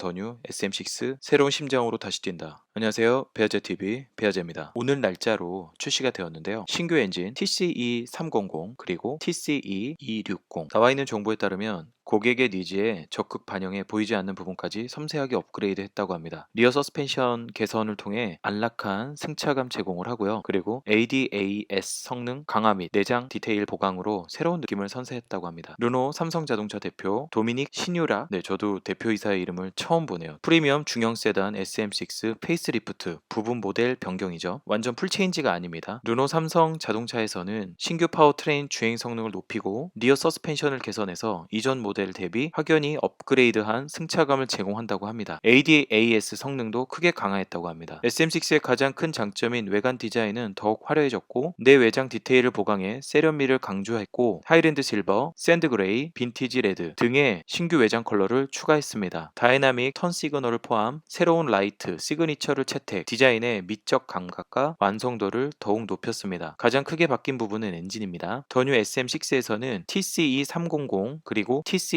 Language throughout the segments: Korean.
더 뉴 SM6 새로운 심장으로 다시 뛴다. 안녕하세요. 배아제TV 배아제입니다. 오늘 날짜로 출시가 되었는데요. 신규 엔진 TCE300 그리고 TCE260 나와 있는 정보에 따르면 고객의 니즈에 적극 반영해 보이지 않는 부분까지 섬세하게 업그레이드 했다고 합니다. 리어 서스펜션 개선을 통해 안락한 승차감 제공을 하고요. 그리고 ADAS 성능 강화 및 내장 디테일 보강으로 새로운 느낌을 선사했다고 합니다. 르노 삼성자동차 대표 도미닉 시뉴라, 저도 대표이사의 이름을 처음 보네요. 프리미엄 중형 세단 SM6 페이스리프트 부분 모델 변경이죠. 완전 풀체인지가 아닙니다. 르노 삼성 자동차에서는 신규 파워트레인 주행 성능을 높이고 리어 서스펜션을 개선해서 이전 모델 대비 확연히 업그레이드한 승차감을 제공한다고 합니다. ADAS 성능도 크게 강화했다고 합니다. SM6의 가장 큰 장점인 외관 디자인은 더욱 화려해졌고 내외장 디테일을 보강해 세련미를 강조했고 하이랜드 실버, 샌드 그레이, 빈티지 레드 등의 신규 외장 컬러를 추가했습니다. 다이나믹 턴 시그널을 포함 새로운 라이트, 시그니처를 채택, 디자인의 미적 감각과 완성도를 더욱 높였습니다. 가장 크게 바뀐 부분은 엔진입니다. 더 뉴 SM6에서는 TCE300 그리고 TCE260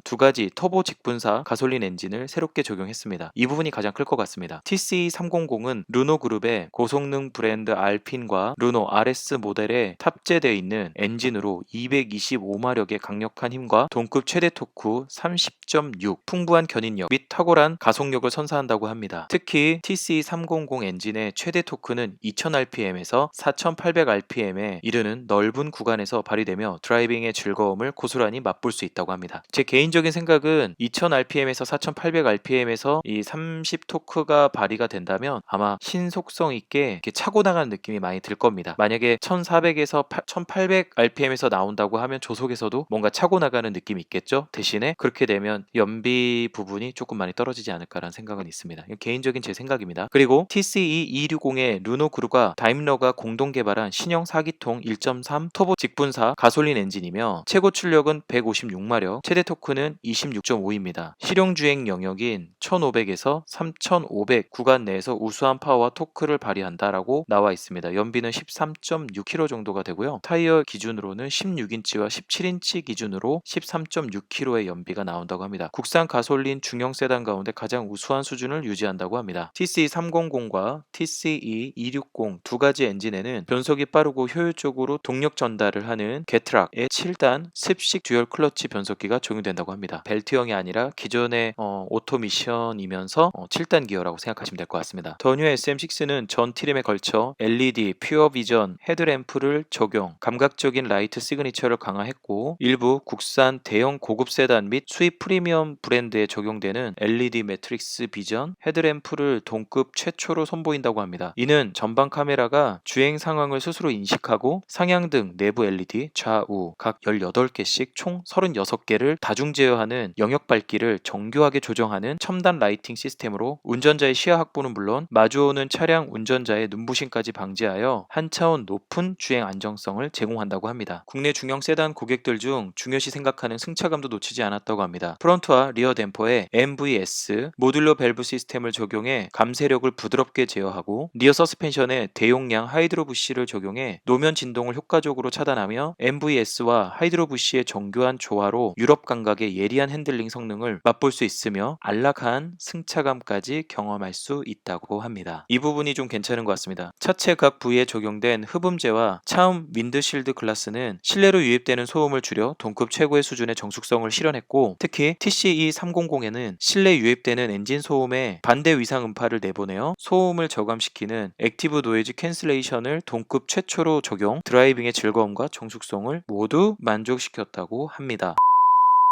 두 가지 터보 직분사 가솔린 엔진을 새롭게 적용했습니다. 이 부분이 가장 클 것 같습니다. TCE300은 르노 그룹의 고성능 브랜드 알핀과 르노 RS 모델에 탑재되어 있는 엔진으로 225마력의 강력한 힘과 동급 최대 토크 30.6, 풍부한 견인력 및 탁월한 가속력을 선사한다고 합니다. 특히 TC300 엔진의 최대 토크는 2000rpm에서 4800rpm에 이르는 넓은 구간에서 발휘되며 드라이빙의 즐거움을 고스란히 맛볼 수 있다고 합니다. 제 개인적인 생각은 2000rpm에서 4800rpm에서 이 30 토크가 발휘가 된다면 아마 신속성 있게 이렇게 차고 나가는 느낌이 많이 들 겁니다. 만약에 1400에서 1800rpm에서 나온다고 하면 조속에서도 뭔가 차고 나가는 느낌이 있겠죠? 대신에 그렇게 되면 연비 부분이 조금 많이 떨어지지 않을까라는 생각은 있습니다. 개인적인 제 생각입니다. 그리고 TCE260의 르노 그룹과 다임러가 공동 개발한 신형 4기통 1.3 터보 직분사 가솔린 엔진이며 최고 출력은 156마력, 최대 토크는 26.5입니다. 실용 주행 영역인 1500에서 3500 구간 내에서 우수한 파워와 토크를 발휘한다라고 나와 있습니다. 연비는 13.6km 정도가 되고요. 타이어 기준으로는 16인치와 17인치 기준으로 13.6km의 연비가 나온다고 합니다. 국산 가솔린 중형 세단 가운데 가장 우수한 수준을 유지한다고 합니다. TC300과 TCE260 두 가지 엔진에는 변속이 빠르고 효율적으로 동력 전달을 하는 게트락의 7단 습식 듀얼 클러치 변속기가 적용된다고 합니다. 벨트형이 아니라 기존의 오토미션이면서 7단 기어라고 생각하시면 될 것 같습니다. 더 뉴 SM6는 전 트림에 걸쳐 LED, 퓨어 비전, 헤드램프를 적용, 감각적인 라이트 시그니처를 강화했고 일부 국산 대형 고급 세단 및 수입 프리미엄 브랜드에 적용되는 LED 매트릭스 비전, 헤드램프를 동급 최초로 선보인다고 합니다. 이는 전방 카메라가 주행 상황을 스스로 인식하고 상향등, 내부 LED, 좌우 각 18개씩 총 36개를 다중 제어하는 영역 밝기를 정교하게 조정하는 첨단 라이팅 시스템으로 운전자의 시야 확보는 물론 마주오는 차량 운전자의 눈부심까지 방지하여 한 차원 높은 주행 안정성을 제공한다고 합니다. 국내 중형 세단 고객들 중 중요시 생각하는 승차감도 놓치지 않았다고 합니다. 프론트와 리어 댐퍼에 MVS 모듈러 밸브 시스템을 적용해 감쇄력을 부드럽게 제어하고 리어 서스펜션에 대용량 하이드로 부시를 적용해 노면 진동을 효과적으로 차단하며 MVS와 하이드로 부시의 정교한 조화로 유럽 감각의 예리한 핸들링 성능을 맛볼 수 있으며 안락한 승차감까지 경험할 수 있다고 합니다. 이 부분이 좀 괜찮은 것 같습니다. 차체 각 부위에 적용된 흡음재와 차음 윈드실드 글라스는 실내로 유입되는 소음을 줄여 동급 최고의 수준의 정숙성을 실현했고 특히 TCE300에는 실내 유입되는 엔진 소음에 반대 위상 음파를 내보내어 소음을 저감시키는 액티브 노이즈 캔슬레이션을 동급 최초로 적용, 드라이빙의 즐거움과 정숙성을 모두 만족시켰다고 합니다.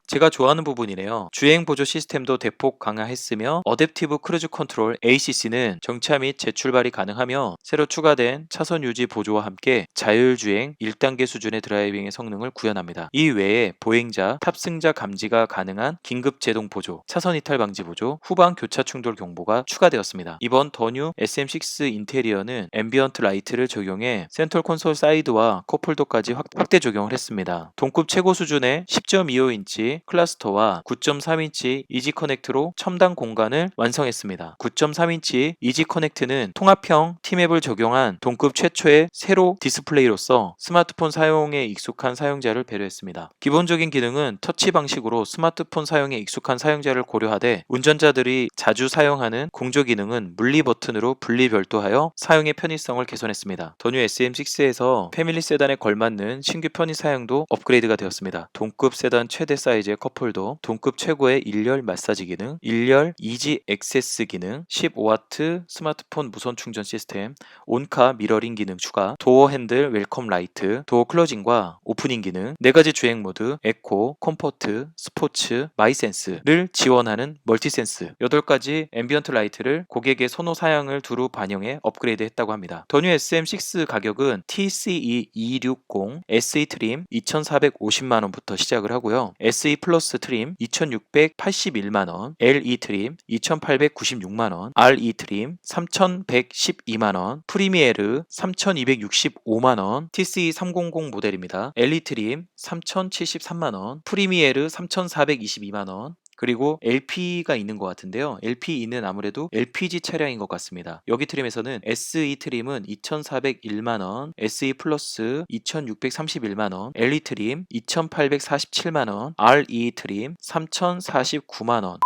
제가 좋아하는 부분이네요. 주행 보조 시스템도 대폭 강화했으며 어댑티브 크루즈 컨트롤 ACC는 정차 및 재출발이 가능하며 새로 추가된 차선 유지 보조와 함께 자율주행 1단계 수준의 드라이빙의 성능을 구현합니다. 이 외에 보행자, 탑승자 감지가 가능한 긴급 제동 보조, 차선 이탈 방지 보조, 후방 교차 충돌 경보가 추가되었습니다. 이번 더 뉴 SM6 인테리어는 앰비언트 라이트를 적용해 센터 콘솔 사이드와 컵홀더까지 확대 적용을 했습니다. 동급 최고 수준의 10.25인치 3인치 클러스터와 9.3인치 이지 커넥트로 첨단 공간을 완성했습니다. 9.3인치 이지 커넥트는 통합형 T맵을 적용한 동급 최초의 세로 디스플레이로서 스마트폰 사용에 익숙한 사용자를 배려했습니다. 기본적인 기능은 터치 방식으로 스마트폰 사용에 익숙한 사용자를 고려하되 운전자들이 자주 사용하는 공조 기능은 물리 버튼으로 분리 별도하여 사용의 편의성을 개선했습니다. 더 뉴 SM6에서 패밀리 세단에 걸맞는 신규 편의 사양도 업그레이드가 되었습니다. 동급 세단 최대 사이즈의 컵홀더, 동급 최고의 일렬 마사지 기능, 일렬 이지 액세스 기능, 15W 스마트폰 무선 충전 시스템, 온카 미러링 기능 추가, 도어 핸들 웰컴 라이트, 도어 클로징과 오프닝 기능, 4가지 주행 모드, 에코, 컴포트, 스포츠, 마이센스를 지원하는 멀티센스, 8가지 앰비언트 라이트를 고객의 선호 사양을 두루 반영해 업그레이드 했다고 합니다. 더 뉴 SM6 가격은 TCE260 SE 트림 2,450만원부터 시작을 하고요. SE 플러스 트림 2,681만원, LE 트림 2,896만원, RE 트림 3,112만원, 프리미에르 3,265만원, TCE300 모델입니다. LE 트림 3,073만원, 프리미에르 3,422만원, 그리고 LP가 있는 것 같은데요. LPE는 아무래도 LPG 차량인 것 같습니다. 여기 트림에서는 SE 트림은 2,401만원, SE 플러스 2,631만원, LE 트림 2,847만원, RE 트림 3,049만원.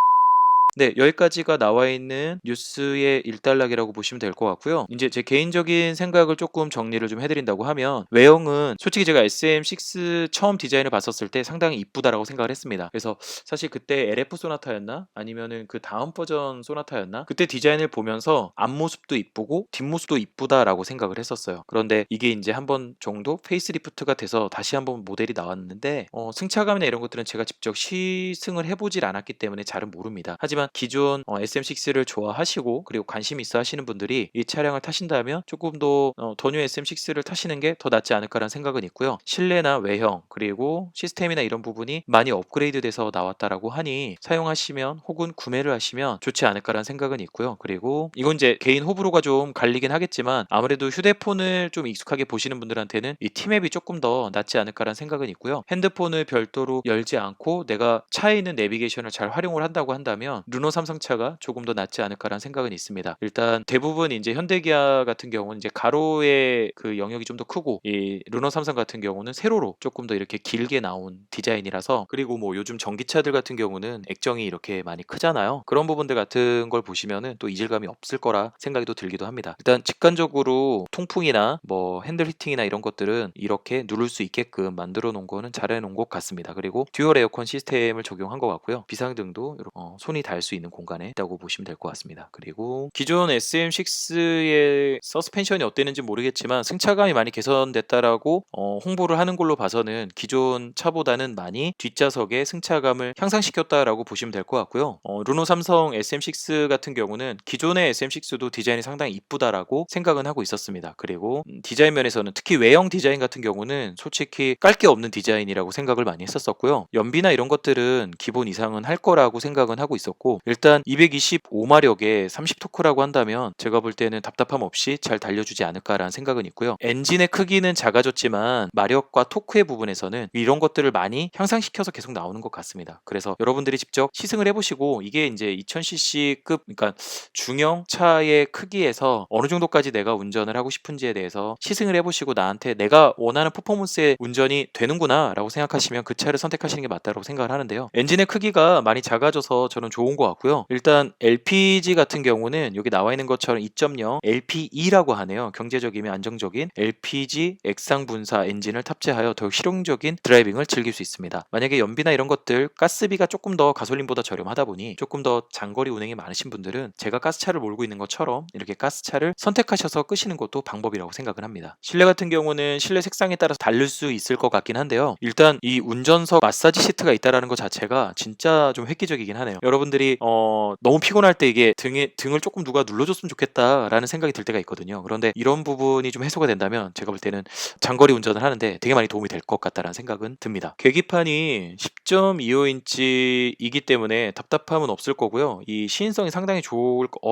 네, 여기까지가 나와 있는 뉴스의 일단락이라고 보시면 될 것 같고요. 이제 제 개인적인 생각을 조금 정리를 좀 해드린다고 하면, 외형은 솔직히 제가 SM6 처음 디자인을 봤었을 때 상당히 이쁘다라고 생각을 했습니다. 그래서 사실 그때 LF 소나타였나? 아니면은 그 다음 버전 소나타였나? 그때 디자인을 보면서 앞모습도 이쁘고 뒷모습도 이쁘다라고 생각을 했었어요. 그런데 이게 이제 한 번 정도 페이스리프트가 돼서 다시 한번 모델이 나왔는데, 승차감이나 이런 것들은 제가 직접 시승을 해보질 않았기 때문에 잘은 모릅니다. 하지만 기존 SM6를 좋아하시고 그리고 관심 있어 하시는 분들이 이 차량을 타신다면 조금 더 뉴 SM6를 타시는 게 더 낫지 않을까라는 생각은 있고요. 실내나 외형 그리고 시스템이나 이런 부분이 많이 업그레이드 돼서 나왔다라고 하니 사용하시면 혹은 구매를 하시면 좋지 않을까라는 생각은 있고요. 그리고 이건 이제 개인 호불호가 좀 갈리긴 하겠지만 아무래도 휴대폰을 좀 익숙하게 보시는 분들한테는 이 T맵이 조금 더 낫지 않을까라는 생각은 있고요. 핸드폰을 별도로 열지 않고 내가 차에 있는 내비게이션을 잘 활용을 한다고 한다면 르노 삼성차가 조금 더 낫지 않을까라는 생각은 있습니다. 일단 대부분 이제 현대기아 같은 경우는 이제 가로의 그 영역이 좀 더 크고, 이 르노 삼성 같은 경우는 세로로 조금 더 이렇게 길게 나온 디자인이라서, 그리고 뭐 요즘 전기차들 같은 경우는 액정이 이렇게 많이 크잖아요. 그런 부분들 같은 걸 보시면은 또 이질감이 없을 거라 생각이 또 들기도 합니다. 일단 직관적으로 통풍이나 뭐 핸들 히팅이나 이런 것들은 이렇게 누를 수 있게끔 만들어 놓은 거는 잘해 놓은 것 같습니다. 그리고 듀얼 에어컨 시스템을 적용한 것 같고요. 비상등도 손이 닿을 수 있는 공간에 있다고 보시면 될 것 같습니다. 그리고 기존 SM6의 서스펜션이 어땠는지 모르겠지만 승차감이 많이 개선됐다라고 홍보를 하는 걸로 봐서는 기존 차보다는 많이 뒷좌석의 승차감을 향상시켰다라고 보시면 될 것 같고요. 르노 삼성 SM6 같은 경우는 기존의 SM6도 디자인이 상당히 이쁘다라고 생각은 하고 있었습니다. 그리고 디자인 면에서는 특히 외형 디자인 같은 경우는 솔직히 깔 게 없는 디자인이라고 생각을 많이 했었고요. 연비나 이런 것들은 기본 이상은 할 거라고 생각은 하고 있었고, 일단 225마력에 30토크라고 한다면 제가 볼 때는 답답함 없이 잘 달려주지 않을까라는 생각은 있고요. 엔진의 크기는 작아졌지만 마력과 토크의 부분에서는 이런 것들을 많이 향상시켜서 계속 나오는 것 같습니다. 그래서 여러분들이 직접 시승을 해보시고 이게 이제 2000cc급, 그러니까 중형 차의 크기에서 어느 정도까지 내가 운전을 하고 싶은지에 대해서 시승을 해보시고 나한테 내가 원하는 퍼포먼스의 운전이 되는구나 라고 생각하시면 그 차를 선택하시는 게 맞다고 생각을 하는데요. 엔진의 크기가 많이 작아져서 저는 좋은 것 같고요. 일단 LPG 같은 경우는 여기 나와 있는 것처럼 2.0 LPE라고 하네요. 경제적이며 안정적인 LPG 액상 분사 엔진을 탑재하여 더욱 실용적인 드라이빙을 즐길 수 있습니다. 만약에 연비나 이런 것들 가스비가 조금 더 가솔린보다 저렴하다 보니 조금 더 장거리 운행이 많으신 분들은 제가 가스차를 몰고 있는 것처럼 이렇게 가스차를 선택하셔서 끄시는 것도 방법이라고 생각을 합니다. 실내 같은 경우는 실내 색상에 따라서 다를 수 있을 것 같긴 한데요. 일단 이 운전석 마사지 시트가 있다라는 것 자체가 진짜 좀 획기적이긴 하네요. 여러분들이 너무 피곤할 때 이게 등을 조금 누가 눌러줬으면 좋겠다라는 생각이 들 때가 있거든요. 그런데 이런 부분이 좀 해소가 된다면 제가 볼 때는 장거리 운전을 하는데 되게 많이 도움이 될 것 같다라는 생각은 듭니다. 계기판이 10.25인치이기 때문에 답답함은 없을 거고요. 이 시인성이 상당히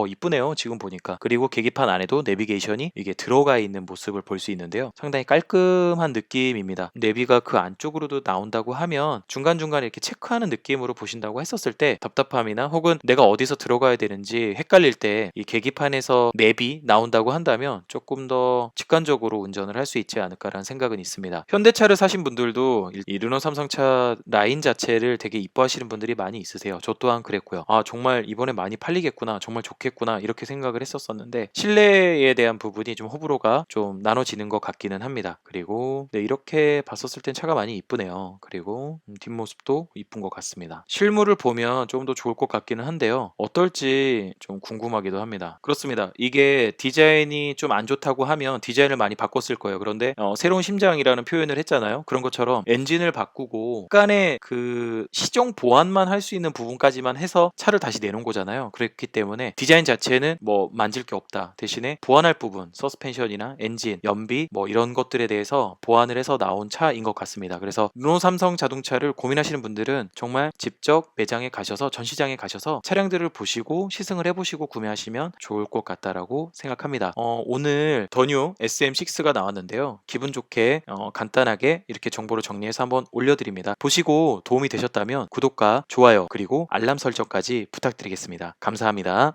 이쁘네요. 지금 보니까. 그리고 계기판 안에도 내비게이션이 이게 들어가 있는 모습을 볼 수 있는데요. 상당히 깔끔한 느낌입니다. 내비가 그 안쪽으로도 나온다고 하면 중간중간에 이렇게 체크하는 느낌으로 보신다고 했었을 때 답답함이나 혹은 내가 어디서 들어가야 되는지 헷갈릴 때 이 계기판에서 맵이 나온다고 한다면 조금 더 직관적으로 운전을 할 수 있지 않을까라는 생각은 있습니다. 현대차를 사신 분들도 이 르노 삼성차 라인 자체를 되게 이뻐하시는 분들이 많이 있으세요. 저 또한 그랬고요. 아, 정말 이번에 많이 팔리겠구나, 정말 좋겠구나 이렇게 생각을 했었었는데 실내에 대한 부분이 좀 호불호가 좀 나눠지는 것 같기는 합니다. 그리고 네, 이렇게 봤었을 땐 차가 많이 이쁘네요. 그리고 뒷모습도 이쁜 것 같습니다. 실물을 보면 좀 더 좋을 것 같기는 한데요. 어떨지 좀 궁금하기도 합니다. 그렇습니다. 이게 디자인이 좀 안 좋다고 하면 디자인을 많이 바꿨을 거예요. 그런데 새로운 심장이라는 표현을 했잖아요. 그런 것처럼 엔진을 바꾸고 약간의 그 시정 보완만 할 수 있는 부분까지만 해서 차를 다시 내놓은 거잖아요. 그렇기 때문에 디자인 자체는 뭐 만질 게 없다. 대신에 보완할 부분, 서스펜션이나 엔진, 연비 뭐 이런 것들에 대해서 보완을 해서 나온 차인 것 같습니다. 그래서 르노 삼성 자동차를 고민하시는 분들은 정말 직접 매장에 가셔서 전시장에 가셔서 차량들을 보시고 시승을 해보시고 구매하시면 좋을 것 같다라고 생각합니다. 오늘 더 뉴 SM6가 나왔는데요. 기분 좋게 간단하게 이렇게 정보를 정리해서 한번 올려드립니다. 보시고 도움이 되셨다면 구독과 좋아요 그리고 알람 설정까지 부탁드리겠습니다. 감사합니다.